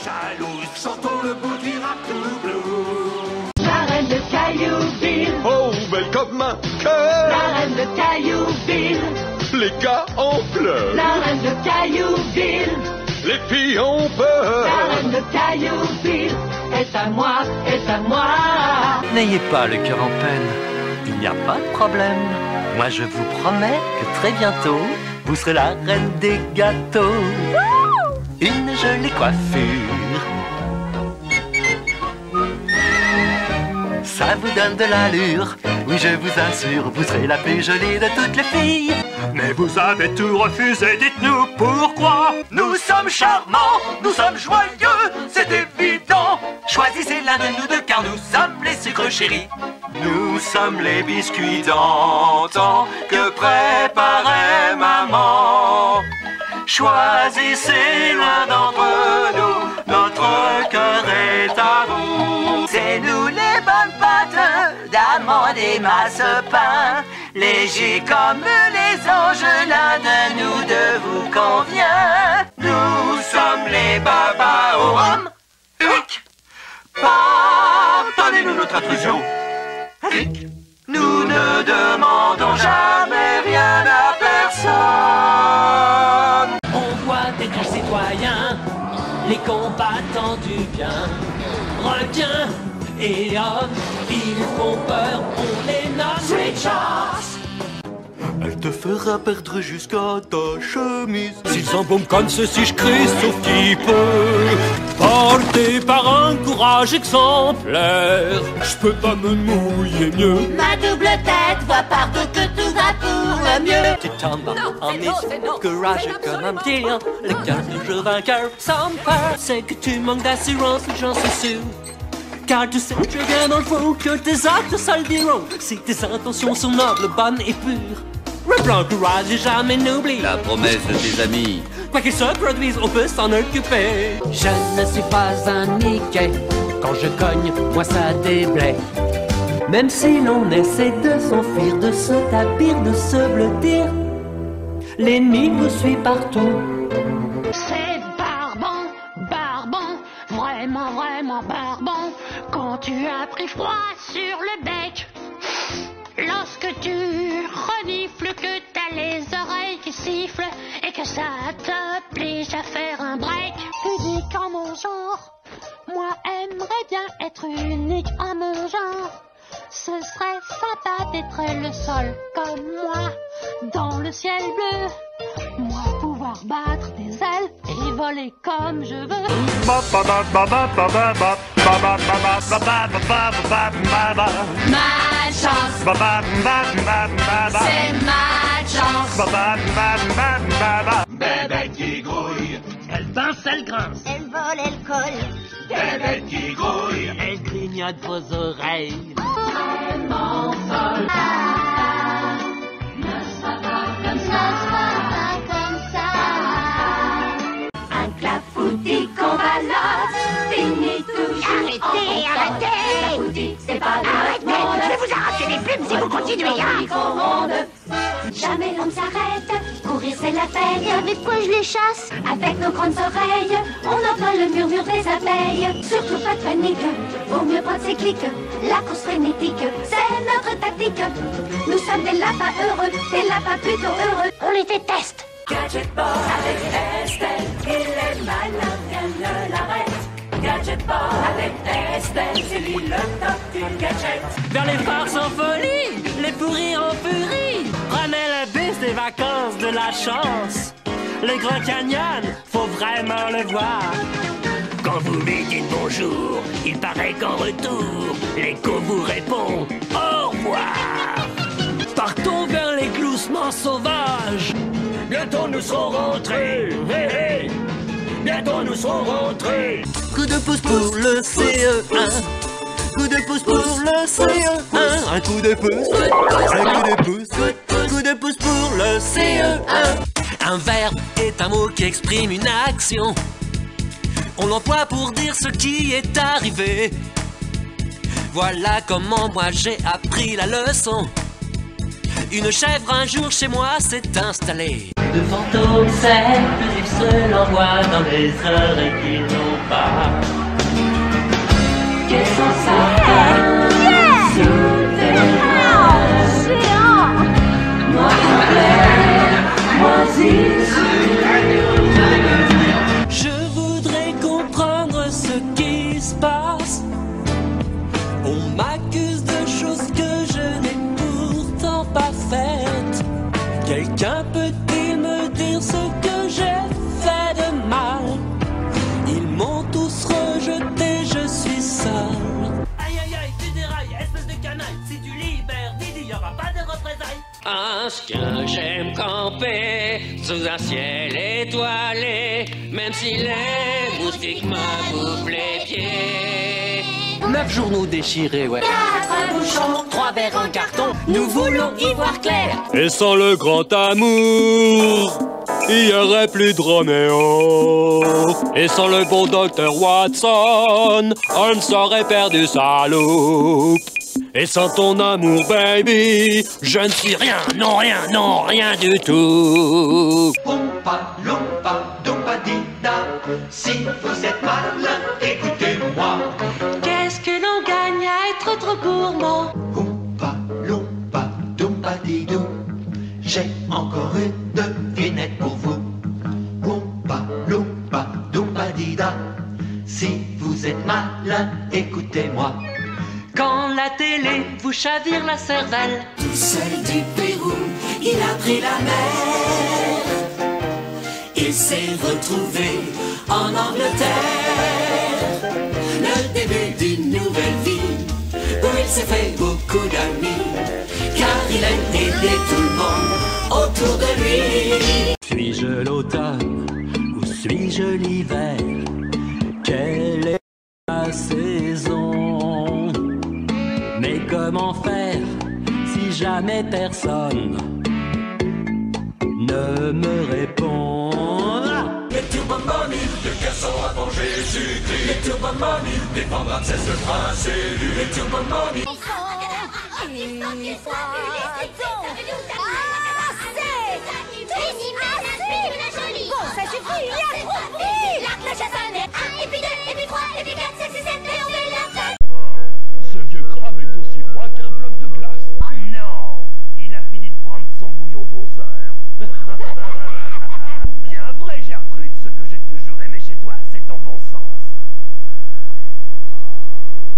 jalouse. Chantons le bout du rap tout blues. La reine de Caillouville. Oh, belle comme un cœur. La reine de Caillouville. Les gars en pleurent. La reine de Caillouville. Les filles ont peur. La reine de Caillouville est à moi, est à moi. N'ayez pas le cœur en peine, il n'y a pas de problème. Moi je vous promets que très bientôt, vous serez la reine des gâteaux. Une jolie coiffure, ça vous donne de l'allure. Oui, je vous assure, vous serez la plus jolie de toutes les filles. Mais vous avez tout refusé, dites-nous pourquoi. Nous sommes charmants, nous sommes joyeux, c'est évident. Choisissez l'un de nous deux car nous sommes les sucres chéris. Nous sommes les biscuits d'antan que préparait maman. Choisissez l'un d'entre nous, notre cœur est à vous. C'est nous les bonnes pâtes d'amandes et marsepain. Légers comme les anges, l'un de nous deux vous convient. Nous sommes les babas au rhum. Hic. Pardonnez-nous notre intrusion. Hic. Nous ne demandons jamais rien à personne. On voit des grands citoyens, les combattants du bien. Requins et hommes, ils font peur, on les nomme Sweet Shots. Elle te fera perdre jusqu'à ta chemise. S'ils embaument comme ceci, je crie sauf qui peut. Porté par un courage exemplaire, je peux pas me mouiller mieux. Ma double tête voit partout que tout va pour le mieux. Tu tombes en mise, courageux comme un petit lion. Le cœur toujours vainqueur, sans peur. C'est que tu manques d'assurance, j'en suis sûr. Car tu sais très bien dans le fond que tes actes ça le diront. Si tes intentions sont nobles, bonnes et pures, le plan courage et jamais n'oublie La promesse de tes amis. quoi qu'il se produise, on peut s'en occuper. Je ne suis pas un Mickey, quand je cogne, moi ça déblaye. Même si l'on essaie de s'enfuir, de se tapir, de se blottir, l'ennemi vous suit partout. C'est barbant, barbant, vraiment, vraiment barbant. Quand tu as pris froid sur le bec, lorsque tu renifles, que t'as les oreilles qui sifflent et que ça t'oblige à faire un break. Unique en mon genre, moi aimerais bien être unique en mon genre. Ce serait sympa d'être le seul comme moi dans le ciel bleu. Moi pouvoir battre des ailes et voler comme je veux. Ma chance, c'est ma chance. Bébête qui grouille, Elle pince, elle grince, Elle vole, elle colle. bébête qui grouille. elle grignote vos oreilles. Vraiment folle. Ne sois pas comme ça. Un clafoutis qu'on balotte, finit toujours. Arrêtez. C'est pas le monde. Je vais vous arracher les plumes si vous continuez, hein. Jamais l'on ne s'arrête, courir c'est la fête. Avec quoi je les chasse? Avec nos grandes oreilles, on entend le murmure des abeilles. Surtout pas de panique, vaut mieux prendre ses clics. La course frénétique, c'est notre tactique. Nous sommes des lapins heureux, des lapins plutôt heureux. On les déteste. Gadget Boy avec Estelle, il est malin, bien ne l'arrête. Gadget Boy avec Estelle, c'est lui le top du gadget. Vers les farces en folie, les pourris en furie. Prenez le bus des vacances de la chance. Le Grand Canyon, faut vraiment le voir. Quand vous lui dites bonjour, il paraît qu'en retour, l'écho vous répond au revoir. Partons vers les gloussements sauvages. Bientôt nous serons rentrés. Hey, hey. Bientôt nous serons rentrés. Coup de pouce pour le CE1. Coup de pouce pour le CE1. Un coup de pouce, un coup de pouce. Coup de pouce pour le CE1. Un verbe est un mot qui exprime une action. On l'emploie pour dire ce qui est arrivé. Voilà comment moi j'ai appris la leçon. Une chèvre un jour chez moi s'est installée. Le fantôme sait que vivre seul envoie dans les heures qu'ils n'ont pas. Qu'elles sont certaines souterrains. Moi complet, moisi. Je voudrais comprendre ce qui se passe. On m'accuse de choses que je n'ai pourtant pas faites. Quelqu'un peut-il me dire ce que j'ai fait de mal? Ils m'ont tous rejeté, je suis seul. Aïe aïe aïe, tu dérailles, espèce de canaille. Si tu libères Didi, y'aura pas de représailles. Parce que j'aime camper sous un ciel étoilé, même si les moustiques me bouffent les pieds. 9 journaux déchirés, ouais. 4 bouchons, 3 verres en carton, nous voulons y voir clair. Et sans le grand amour, il y aurait plus de Roméo. Et sans le bon docteur Watson, on ne saurait perdu sa loupe. Et sans ton amour, baby, je ne suis rien, non, rien du tout. Oompa, loompa, doompa, dida. Si vous êtes malin, écoutez-moi. Qu'est-ce que l'on gagne à être trop gourmand? Oompa, loompa, doompa, didou. J'ai encore une devinette pour vous. Oompa, loompa, doompa, dida. Si vous êtes malin, écoutez-moi. Quand la télé vous chavire la cervelle, Tout seul du Pérou, il a pris la mer et s'est retrouvé en Angleterre. Le début d'une nouvelle vie où il s'est fait beaucoup d'amis, car il aime aider tout le monde autour de lui. Suis-je l'automne ou suis-je l'hiver? Quelle est la saison? Mais comment faire si jamais personne ne me répond? Le Turbomoni, le garçon avant Jésus-Christ. Le Turbomoni, défendra de cesse le prince élu. Le Turbomoni. Bon, ça suffit, il a compris. L'arc, la chasse à nez, 1, et puis 2, et puis 3, et puis 4, 5, 6, 7, et on met la tête. Ce vieux crabe est aussi froid qu'un bloc de glace. Non, il a fini de prendre son bouillon d'11 heures. Bien vrai, Gertrude, ce que j'ai toujours aimé chez toi, c'est ton bon sens.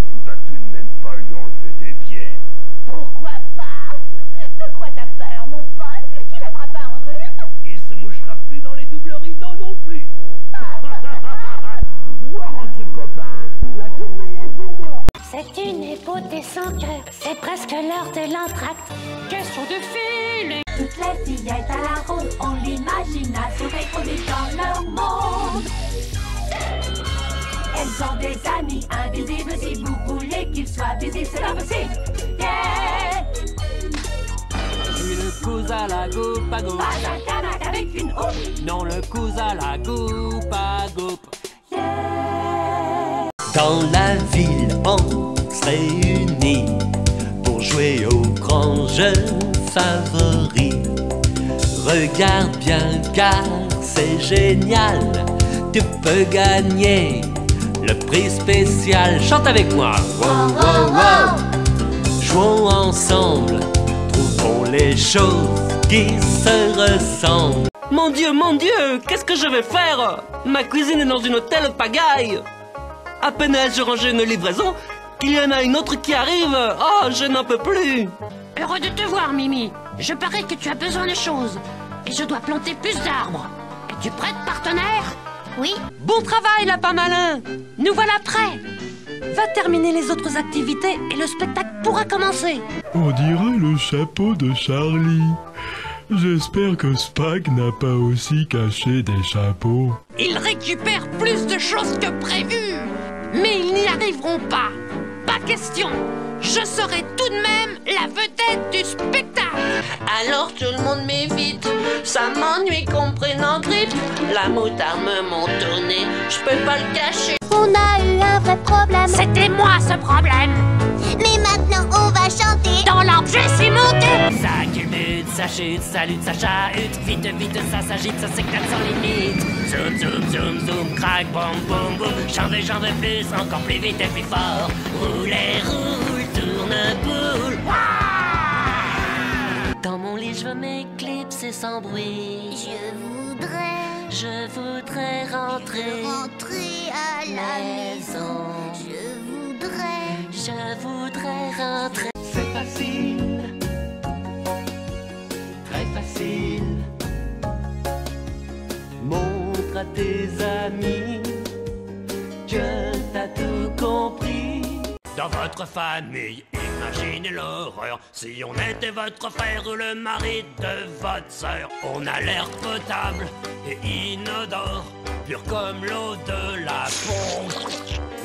Tu ne vas tout de même pas lui enlever des pieds? Pourquoi pas? De quoi t'as peur, mon pote? Qu'il attrape un rhume? Il se mouchera plus dans les doubles rideaux non plus. Voir entre copains, la tournée est pour moi. C'est une épopée sans cœur, c'est presque l'heure de l'entracte. Question de filer. Toutes les fillettes à la ronde ont l'imagination réproduite dans leur monde. Elles ont des amis invisibles, si vous voulez qu'ils soient visibles, c'est pas possible. Yeah! Je suis le cousin à la goupe à goupe. Pas un canac avec une houppe. Non, le cousin à la goupe à goupe. Yeah! Dans la ville, on se réunit pour jouer au grand jeu favori. Regarde bien car c'est génial, tu peux gagner le prix spécial. Chante avec moi. Wow, wow, wow. Jouons ensemble, trouvons les choses qui se ressemblent. Mon Dieu, qu'est-ce que je vais faire? Ma cuisine est dans une telle pagaille. À peine ai-je rangé une livraison qu'il y en a une autre qui arrive. Oh, je n'en peux plus. Heureux de te voir, Mimi. Je parie que tu as besoin de choses. Et je dois planter plus d'arbres. Es-tu prête, partenaire? Oui. Bon travail, lapin malin. Nous voilà prêts. Va terminer les autres activités et le spectacle pourra commencer. On dirait le chapeau de Charlie. J'espère que Spag n'a pas aussi caché des chapeaux. Ils récupèrent plus de choses que prévu. Mais ils n'y arriveront pas. Pas question. Je serai tout de même la vedette du spectacle. Alors tout le monde m'évite, ça m'ennuie qu'on prenne en grippe. La moutarde me monte au nez, je peux pas le cacher. On a eu un vrai problème. C'était moi ce problème. Mais maintenant on va chanter. Dans l'arbre, je suis monté. Ça culbute, ça chute, ça lutte, ça chahute. Vite, vite, ça s'agite, ça s'éclate sans limite. Zoom, zoom, zoom, zoom, crac, boum, boum, boum. J'en veux plus, encore plus vite et plus fort. Roulez, roule, tourne, boule. Dans mon lit, je veux m'éclipser sans bruit. Je voudrais rentrer À la maison. Je voudrais rentrer. C'est facile, très facile. Montre à tes amis que t'as tout compris. Dans votre famille, imaginez l'horreur. Si on était votre frère ou le mari de votre sœur, on a l'air potable et inodore, pur comme l'eau de la pompe.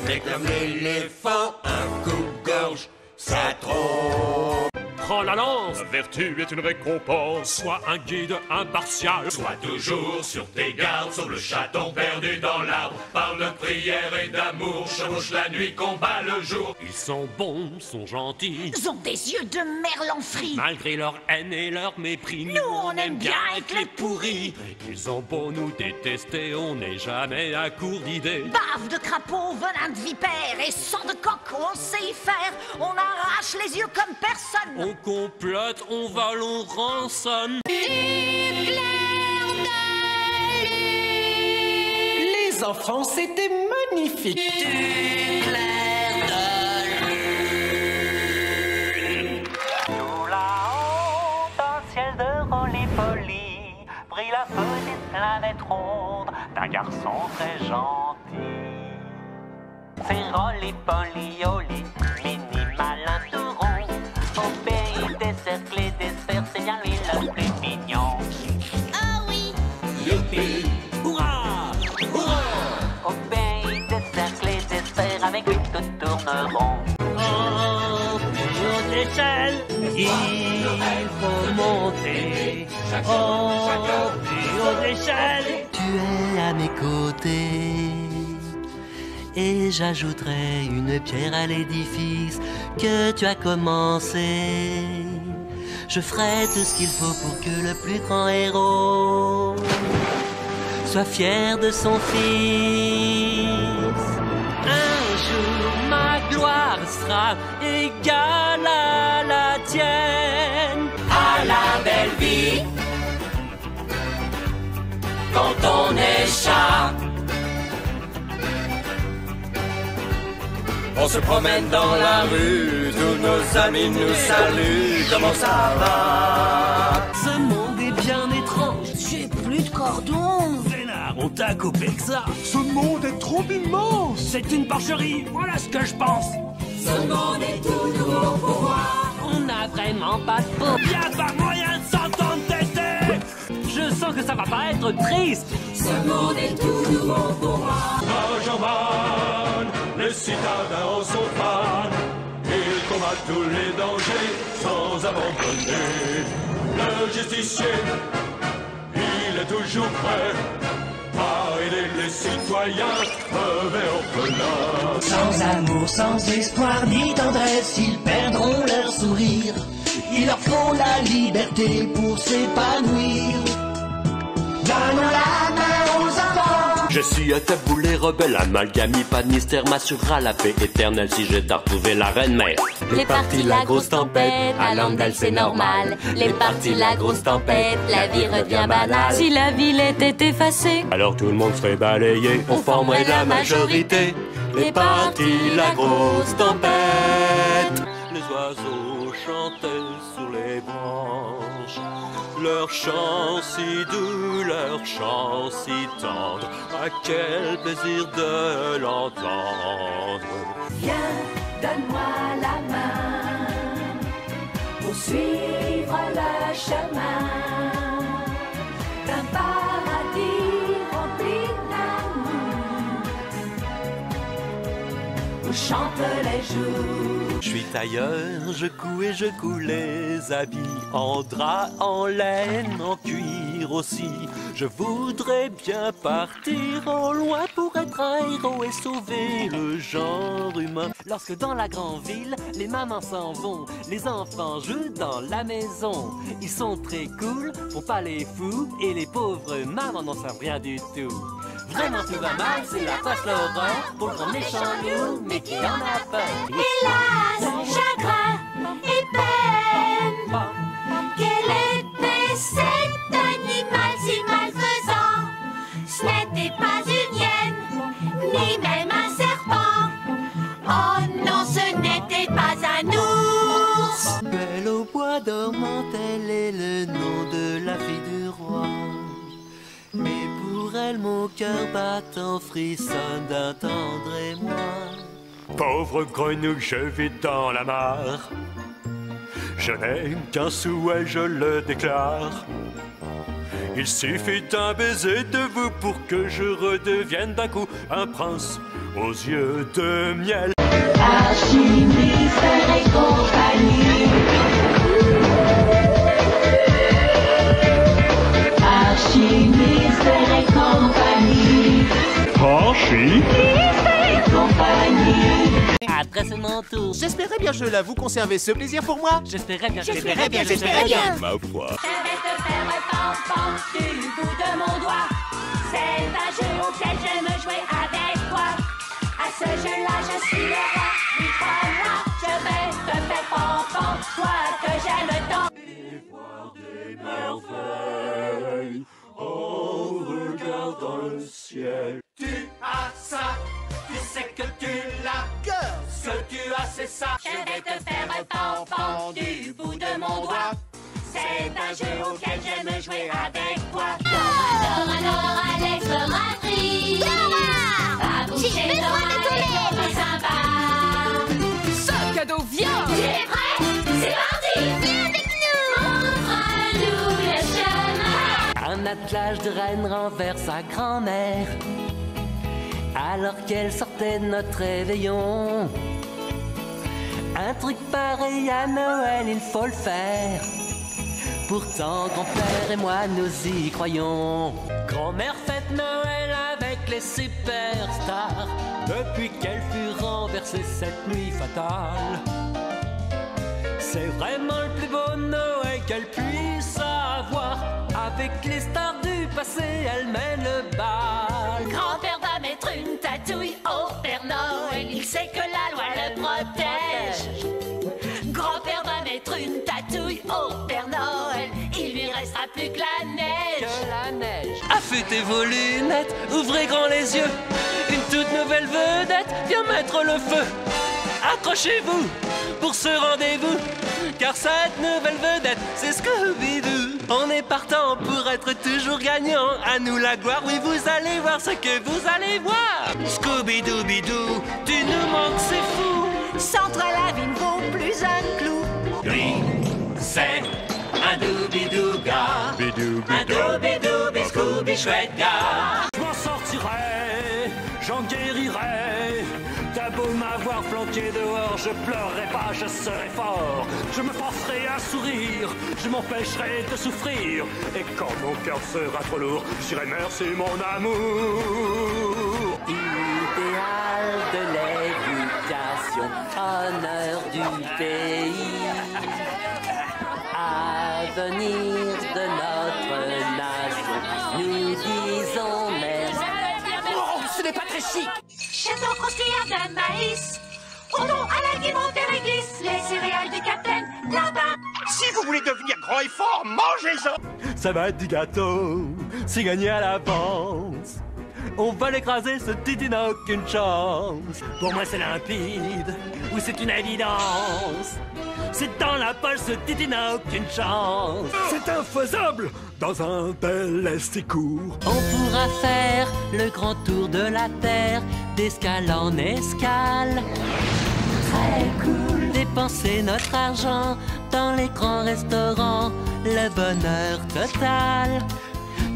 Mais comme l'éléphant, un coupe-gorge, ça trompe. Prends la lance, vertu est une récompense. Sois un guide impartial. Sois toujours sur tes gardes, sauve le chaton perdu dans l'arbre. Parle de prière et d'amour, chevauche la nuit, combat le jour. Ils sont bons, sont gentils. Ils ont des yeux de merlan frit. Malgré leur haine et leur mépris, Nous, on aime bien être les pourris. Ils ont beau nous détester, on n'est jamais à court d'idées. Bave de crapaud, venin de vipère et sang de coq, on sait y faire. On arrache les yeux comme personne. On complote, on vole, on rançonne. Les enfants, c'était magnifique. Sous là-haut, dans le ciel de Roly-Poly, brille la petite planète ronde d'un garçon très gentil. C'est Roly-Poly, Oli, mini malin tout rond. Au pays des cercles et des sphères, c'est bien lui le plus mignon. Ah oui. Youpi! Hurrah! Hurrah! Au pays des cercles et des sphères, avec lui tout tourne rond. Oh, plus haut d'échelle, il faut monter. Oh, plus haut d'échelle, tu es à mes côtés. Et j'ajouterai une pierre à l'édifice que tu as commencé. Je ferai tout ce qu'il faut pour que le plus grand héros soit fier de son fils. Un jour ma gloire sera égale à la tienne. À la belle vie, quand on est chat, on se promène dans la rue, tous nos amis nous saluent, comment ça va? Ce monde est bien étrange. J'ai plus de cordon. Vénard, on t'a coupé que ça. Ce monde est trop immense. C'est une porcherie, voilà ce que je pense. Ce monde est tout nouveau pour moi. On n'a vraiment pas de peau. Y'a pas moyen de s'entendre tester. Je sens que ça va pas être triste. Ce monde est tout nouveau pour moi. Benjamin, les citadins en sont fans. Ils combattent tous les dangers sans abandonner. Le justicier, il est toujours prêt à aider les citoyens crevés orphelins. Sans amour, sans espoir, ni tendresse, ils perdront leur sourire. Il leur faut la liberté pour s'épanouir. Donnons la main aux enfants. Je suis un taboulé rebelle, amalgami, pas de mystère, m'assurera la paix éternelle si j'ai à retrouver la reine-mère. Les parties, la grosse tempête, à Landal c'est normal. Les parties, la grosse tempête, la vie revient banale. Si la ville était effacée, alors tout le monde serait balayé, on formerait la majorité. Les parties, la grosse tempête. Les oiseaux chantaient sur les branches, leur chant si doux, leur chant si tendre, à quel plaisir de l'entendre. Viens, donne-moi la main pour suivre le chemin d'un paradis rempli d'amour où chantent les jours. Je suis tailleur, je couds et je couds les habits en drap, en laine, en cuir aussi. Je voudrais bien partir en loin pour être un héros et sauver le genre humain. Lorsque dans la grande ville, les mamans s'en vont, les enfants jouent dans la maison. Ils sont très cool, font pas les fous, et les pauvres mamans n'en savent rien du tout. Vraiment tout va mal, c'est la face l'horreur pour le grand méchant loup, mais qui en a peur. Hélas, chagrin et peine. Quel était cet animal si malfaisant? Ce n'était pas une hyène, ni même un serpent. Oh non, ce n'était pas un ours. Belle au bois dormant, tel est le nom de la fille du roi. Mais pour elle, mon cœur battant frissonne d'un tendre émoi. Pauvre grenouille, je vis dans la mare. Je n'ai qu'un souhait, je le déclare. Il suffit d'un baiser de vous pour que je redevienne d'un coup un prince aux yeux de miel. Archie, Mystère et compagnie. Archie, Mystère et compagnie. Archie, Mystère et compagnie. Après mon tour. J'espérais bien, je l'avoue, conserver ce plaisir pour moi. J'espérais bien. J'espérais bien. ma foi. Je vais te faire pam-pam du bout de mon doigt. C'est un jeu auquel j'aime jouer avec toi. À ce jeu-là, je suis le roi. Dis-toi-moi, je vais te faire pam-pam, toi que j'aime tant. Et voir des merveilles en regardant le ciel. Tu as ça, tu sais que tu l'as. Ce que tu as, c'est ça. Je vais te faire pam-pam du bout de mon doigt. C'est un jeu auquel j'aime jouer avec toi. Dora, l'exploratrice. Dora! Va bouger Dora et Dora sympa. Sac à dos, viens! Tu es prêt? C'est parti! Viens avec nous! Montre-nous le chemin. Un attelage de reine renverse sa grand-mère alors qu'elle sortait de notre réveillon. Un truc pareil à Noël, il faut le faire. Pourtant, grand-père et moi, nous y croyons. Grand-mère fête Noël avec les superstars depuis qu'elle fut renversée cette nuit fatale. C'est vraiment le plus beau Noël qu'elle puisse avoir. Avec les stars du passé, elle mène le bal. Grand-père va mettre une tatouille au Père Noël. Il sait que la loi le protège. Grand-père va mettre une tatouille au Père Noël. Il lui restera plus que la neige. Que la neige. Affûtez vos lunettes, ouvrez grand les yeux. Une toute nouvelle vedette vient mettre le feu. Accrochez-vous pour ce rendez-vous, car cette nouvelle vedette, c'est Scooby-Doo. On est partant pour être toujours gagnant. À nous la gloire, oui, vous allez voir ce que vous allez voir. Scooby-Doo-Bidou, tu nous manques, c'est fou. Sans toi la vie ne vaut plus un clou. Lui, c'est un doobidou gars. Un doobidou Scooby chouette gars. Je m'en sortirai, j'en guérirai. T'as beau m'avoir planqué dehors, je pleurerai pas, je serai fort. Je me forcerai à sourire, je m'empêcherai de souffrir. Et quand mon cœur sera trop lourd, je dirai merci mon amour. Idéal de l'éducation, honneur du pays, avenir de notre nation, nous disons merci. Oh, ce n'est pas très chic. Château croustillant de maïs. Ourton à la guimauve des réglisses. Les céréales du capitaine là-bas. Si vous voulez devenir grand et fort, mangez-en. Ça va être du gâteau, c'est gagné à l'avance. On va l'écraser, ce titi n'a aucune chance. Pour moi c'est limpide, ou c'est une évidence. C'est dans la poche, ce titi n'a aucune chance. C'est infaisable dans un tel est court. On pourra faire le grand tour de la terre, d'escale en escale. Très cool. Dépenser notre argent dans les grands restaurants, le bonheur total.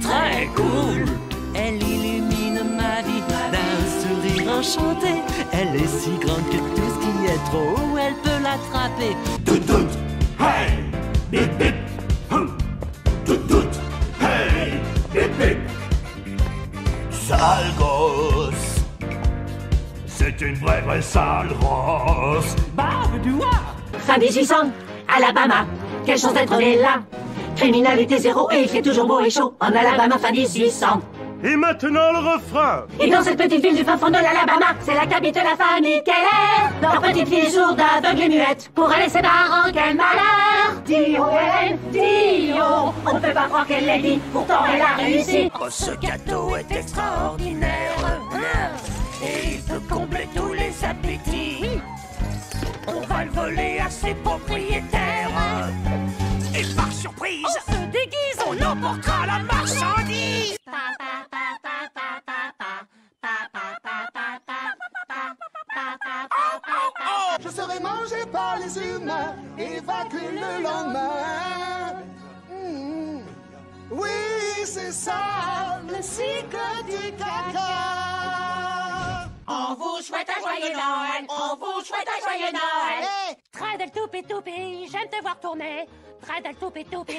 Très cool. Elle illumine ma vie d'un sourire enchantée. Elle est si grande que tout ce qui est trop haut, elle peut l'attraper. Tout, tout, hey, bip, bip, tout, tout, hey, bip, bip. Sale gosse, c'est une vraie sale grosse. Barbe du roi. Fin 1800, Alabama, quelle chance d'être né là. Criminalité zéro et il fait toujours beau et chaud en Alabama fin 1800. Et maintenant le refrain. Et dans cette petite ville du fin fond de l'Alabama, c'est la capitale de la famille Keller. Leur petite fille sourde, aveugle et muette, pour elle et ses parents, quel malheur. D.O.N. D.O. On ne peut pas croire qu'elle l'ait dit, pourtant elle a réussi. Oh, ce gâteau est extraordinaire. Et il peut combler tous les appétits. On va le voler à ses propriétaires. Et par surprise, on se déguise, on emportera la marchandise. Je serai mangé par les humains, évacué le lendemain. Oui, c'est ça, le cycle du caca. On vous souhaite un joyeux Noël, on vous souhaite un joyeux Noël. Hey. Tradel toupi toupi, j'aime te voir tourner. Tradel toupi toupi.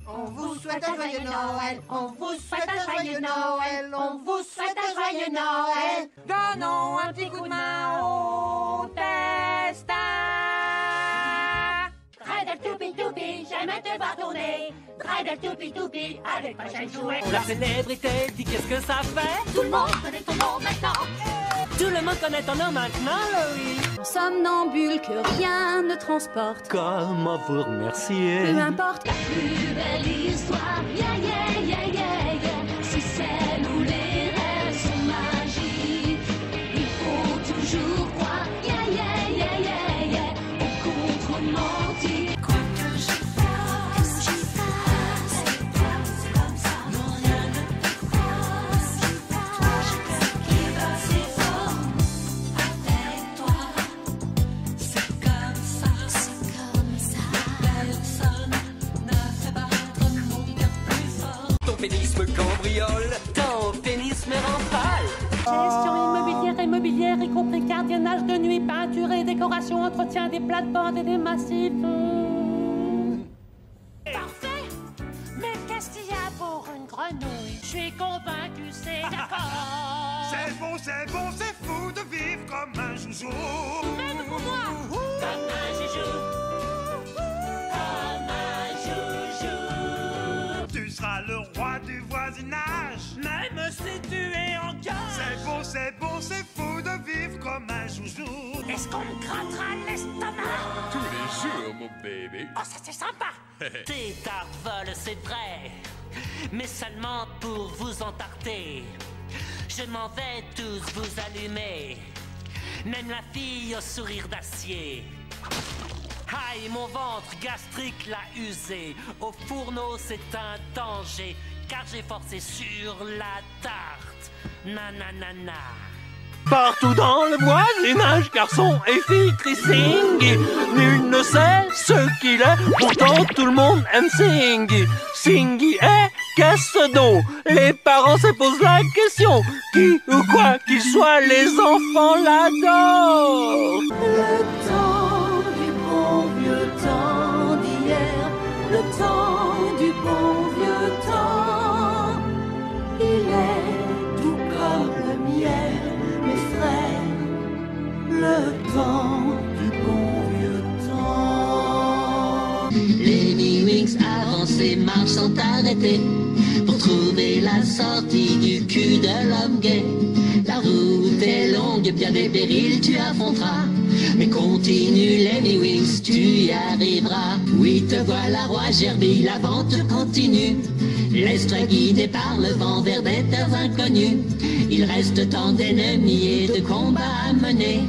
On vous souhaite un joyeux Noël, on vous souhaite un joyeux Noël, on vous souhaite un joyeux Noël. Donnons un petit coup de main au destin. Tradel toupi toupi, j'aime te voir tourner. Tradel toupi toupi, avec ma chaîne jouée. La célébrité dit qu'est-ce que ça fait? Tout le monde connaît ton nom maintenant. Tout le monde connaît ton nom maintenant, Louis. Somnambule que rien ne transporte. Comment vous remercier? Peu importe. La plus belle histoire, yeah, yeah, yeah, yeah, yeah. C'est celle où les rêves sont magiques. Il faut toujours croire, yeah, yeah, yeah, yeah, yeah. Au contre-menti. Quoi que j'y fasse, c'est toi, c'est comme ça. Non, rien ne peut croire. Toi, je sais qui va s'y fort. Avec toi, c'est comme ça. C'est comme ça. Personne ne fait battre mon cœur plus fort. Ton pénis me cambriole, ton pénis me rend pâle. Gestion immobilière, y compris gardiennage de nuit, peinture et décoration, entretien des plates-bandes et des massifs. Parfait. Mais qu'est-ce qu'il y a pour une grenouille? Je suis convaincu, c'est d'accord. C'est fou de vivre comme un joujou. Même pour moi. Comme un joujou. Comme un joujou. Tu seras le roi du voisinage. Même si tu es en cage. C'est fou de vivre comme un joujou. Est-ce qu'on me grattera l'estomac? Tous les jours, mon bébé. Oh, ça c'est sympa. Tes tartes volent, c'est vrai, mais seulement pour vous entarter. Je m'en vais tous vous allumer, même la fille au sourire d'acier. Aïe, mon ventre gastrique l'a usé. Au fourneau, c'est un danger, car j'ai forcé sur la tarte. Nanana. Partout dans le voisinage, garçons et filles crient Singy. Nul ne sait ce qu'il est, pourtant tout le monde aime Singy. Singy est, qu'est-ce donc? Les parents se posent la question. Qui ou quoi qu'il soit, les enfants l'adorent. Le temps du bon vieux temps d'hier, le temps du bon vieux temps, il est tout comme le miel, mes frères, le temps du bon vieux temps. Les Mi-Wings avancent et marchent sans t'arrêter pour trouver la sortie du cul de l'homme gay. La route est longue, bien des périls tu affronteras, mais continue les Mi-Wings, tu y arriveras. Oui, te voilà roi Gerbille, l'aventure continue. Laisse-toi guider par le vent vers des terres inconnues. Il reste tant d'ennemis et de combats à mener.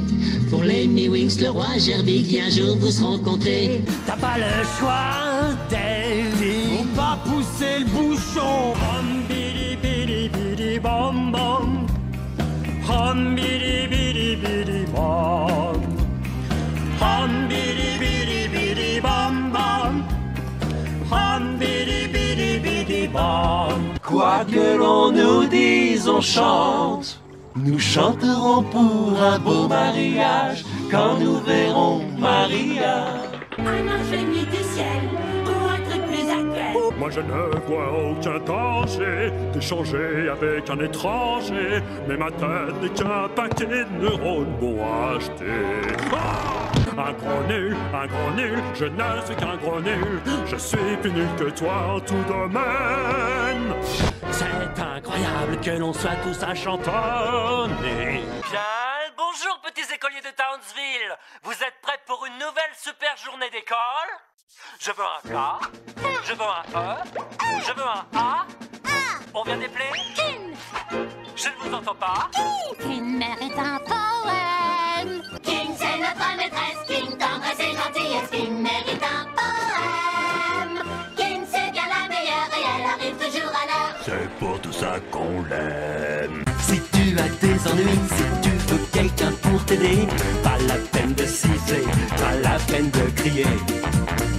Pour les Mi-Wings, le roi Gerbille qui un jour vous se rencontrer. T'as pas le choix, Davy. Faut pas pousser le bouchon. Bom bidi bidi bidi bom bom. Bom bidi bidi bidi bom. Bom bidi bidi bidi bom bom. Bom bidi bidi bidi bom. Quoi que l'on nous dise, on chante. Nous chanterons pour un beau mariage quand nous verrons Maria. Un ange venu du ciel ou un truc plus actuel. Moi je ne vois aucun danger d'échanger avec un étranger, mais ma tête n'est qu'un paquet de neurones bon achetés. Un gros nul, je ne suis qu'un gros nul. Je suis plus nul que toi en tout domaine. C'est incroyable que l'on soit tous à chantonner. Bien, bonjour petits écoliers de Townsville. Vous êtes prêts pour une nouvelle super journée d'école? Je veux un K, je veux un E, je veux un A. On vient d'épeler? King! Je ne vous entends pas. King mérite un poème. King, c'est notre maîtresse. King, tendresse et gentillesse. King mérite un poème. King, c'est bien la meilleure et elle arrive toujours à l'heure. C'est pour tout ça qu'on l'aime. Si tu as des ennuis, si tu veux quelqu'un pour t'aider, pas la peine de siffler, pas la peine de crier.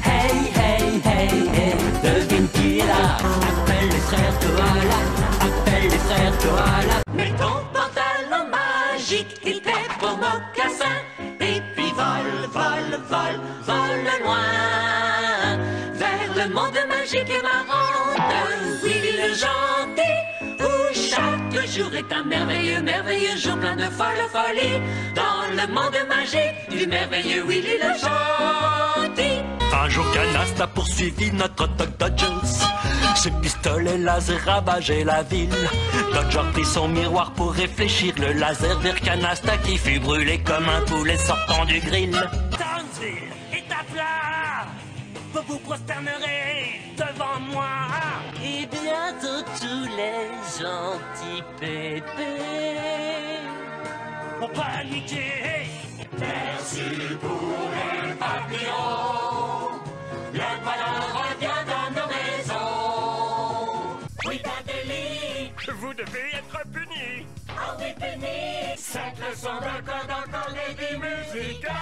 Hey, hey, hey, hey, devine qui est là. Appelle les frères Koala, appelle les frères Koala. Mets ton pantalon magique et tes beaux mocassins. Et puis vole, vole, vole, vole loin. Vers le monde magique et marrant de Willy le gentil. Où chaque jour est un merveilleux, merveilleux jour plein de folle folie. Dans le monde magique du merveilleux Willy le gentil. Un jour Canasta a poursuivi notre Doc Dodgers. Ses pistolets laser ravageaient la ville. Dodger prit son miroir pour réfléchir le laser vers Canasta qui fut brûlé comme un poulet sortant du grill. Townsville est à plat. Vous vous prosternerez devant moi. Et bientôt tous les gentils pépés Pour paniquer. Merci pour les papillons. Le ballon revient dans nos maisons. Oui, Dadeli, Vous devez être punis. on est punis. Cette leçon de code en comédie musicale.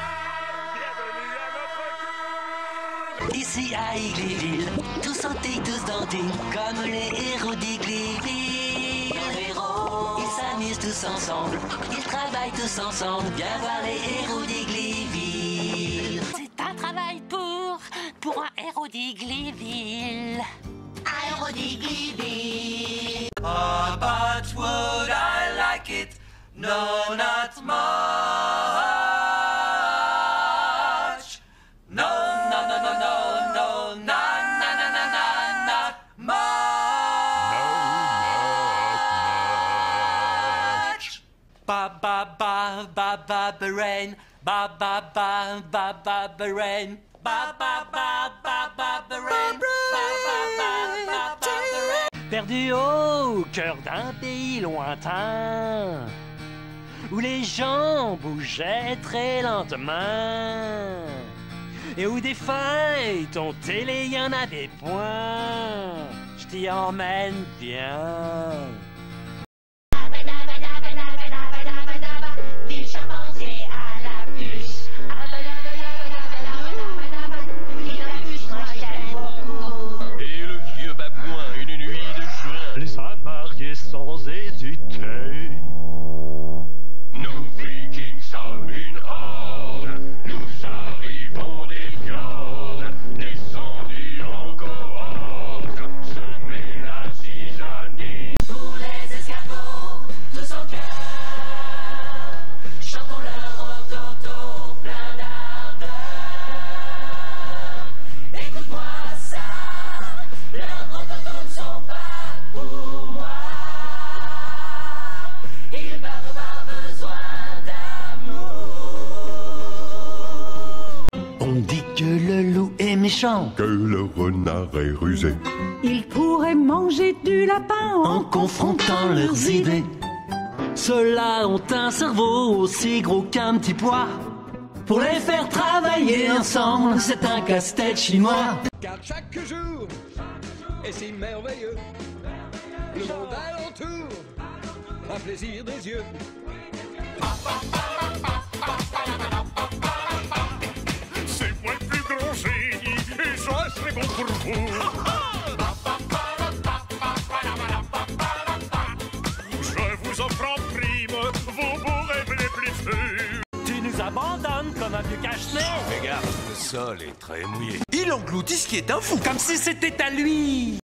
Bienvenue à notre cours. Ici à Igliville, tous santés, tous dandines, comme les héros d'Igliville. Les héros, ils s'amusent tous ensemble, ils travaillent tous ensemble, viens voir les héros d'Igliville. C'est un travail pour un héros d'Igliville. Un héros d'Igliville. Ah, but would I like it? No, not much. No, no, no, no, no, no, na, na, na, na, na, not much. Ba ba ba ba ba ba rain. Ba ba ba ba ba ba rain. Ba ba ba ba ba ba rain. Ba ba ba ba ba rain. Perdu au cœur d'un pays lointain, où les gens bougeaient très lentement, et où des feuilles ton télé y en a des points. Je t'y emmène bien. Du chimpanzé à la puce. Moi j'aime beaucoup. Et le vieux babouin, une nuit de juin, Les mariés sans hésiter. Nos vikings sont une horde. Nous arrivons des fjords, descendus en cohorte, semer la zizanie. Pour les escargots, tous en cœur, chantons leur autour plein d'ardeur. Écoute-moi ça, leurs autour ne sont pas pour moi. Ils peuvent avoir besoin d'amour. On dit que le loup est méchant, Que le renard est rusé. Ils pourraient manger du lapin en confrontant leurs idées. Ceux-là ont un cerveau aussi gros qu'un petit pois. Pour les faire travailler ensemble, c'est un casse-tête chinois. Car chaque jour est si merveilleux. Le monde alentour, un plaisir des yeux. C'est moi le plus grand génie, et ça serait bon pour vous. Je vous offre en prime l'abandonne comme un vieux cache-nez. Regarde, le sol est très mouillé. Il engloutit ce qui est un fou. Comme si c'était à lui.